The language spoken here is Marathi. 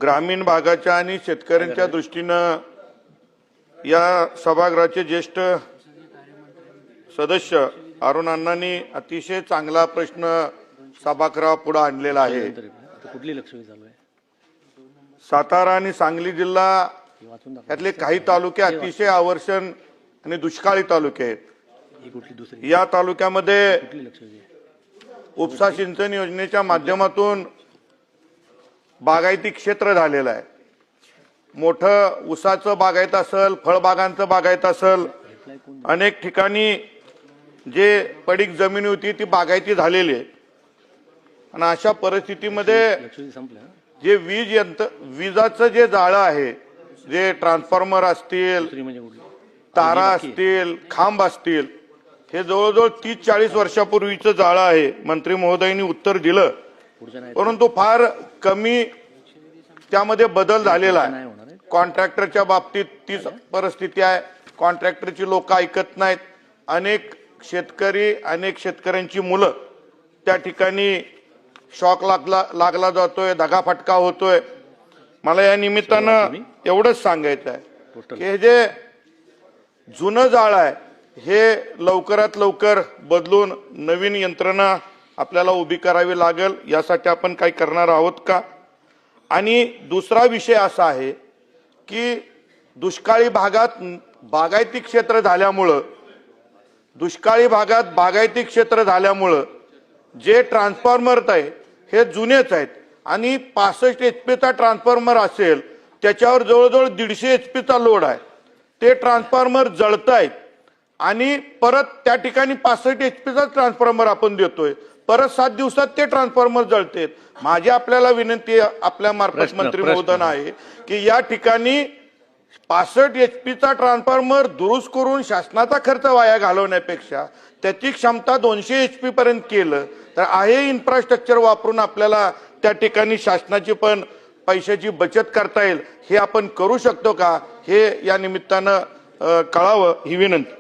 ग्रामीण भागाच्या आणि शेतकऱ्यांच्या दृष्टीनं या सभागृहाचे ज्येष्ठ सदस्य अरुण अण्णांनी अतिशय चांगला प्रश्न सभागृहापुढे आणलेला आहे। कुठली लक्षवेधी चालू आहे? सातारा आणि सांगली जिल्हा यातले काही तालुके अतिशय आवर्षण आणि दुष्काळी तालुके आहेत। या तालुक्यामध्ये उपसा सिंचन योजनेच्या माध्यमातून बागायती क्षेत्र झालेलं आहे। मोठं ऊसाचं बागायत असेल, फळबागांचं बागायत असेल, अनेक ठिकाणी जे पडीक जमीन होती ती बागायती झालेली आहे। आणि अशा परिस्थितीमध्ये जे विजाचं जे जाळं आहे, जे ट्रान्सफॉर्मर असतील, तारा असतील, खांब असतील, हे जवळजवळ 30-40 वर्षापूर्वीचं जाळं आहे। मंत्री महोदयांनी उत्तर दिलं, परंतु फार कमी त्यामध्ये बदल झालेला आहे। कॉन्ट्रॅक्टरच्या बाबतीत तीच परिस्थिती आहे। कॉन्ट्रॅक्टरची लोक ऐकत नाहीत। अनेक शेतकऱ्यांची मुलं त्या ठिकाणी शॉक लागला जातोय, दगाफटका होतोय। मला या निमित्तानं एवढंच सांगायचं आहे की हे जे जुनं जाळं आहे हे लवकरात लवकर बदलून नवीन यंत्रणा आपल्याला उभी करावी लागेल। यासाठी आपण काही करणार आहोत का? आणि दुसरा विषय असा आहे की दुष्काळी भागात बागायती क्षेत्र झाल्यामुळं जे ट्रान्सफॉर्मर आहे हे जुनेच आहेत आणि 65 HP ट्रान्सफॉर्मर असेल त्याच्यावर जवळजवळ 150 HP लोड आहे। ते ट्रान्सफॉर्मर जळतायत आणि परत त्या ठिकाणी 65 HP ट्रान्सफॉर्मर आपण देतोय, परत 7 दिवसात ते ट्रान्सफॉर्मर जळतेत। माझी आपल्याला विनंती आपल्या मार्फत मंत्री महोदयांना आहे की या ठिकाणी 65 HP ट्रान्सफॉर्मर दुरुस्त करून शासनाचा खर्च वाया घालवण्यापेक्षा त्याची क्षमता 200 HP पर्यंत केलं तर आहे इन्फ्रास्ट्रक्चर वापरून आपल्याला त्या ठिकाणी शासनाची पण पैशाची बचत करता येईल। हे आपण करू शकतो का, हे या निमित्तानं कळावं ही विनंती।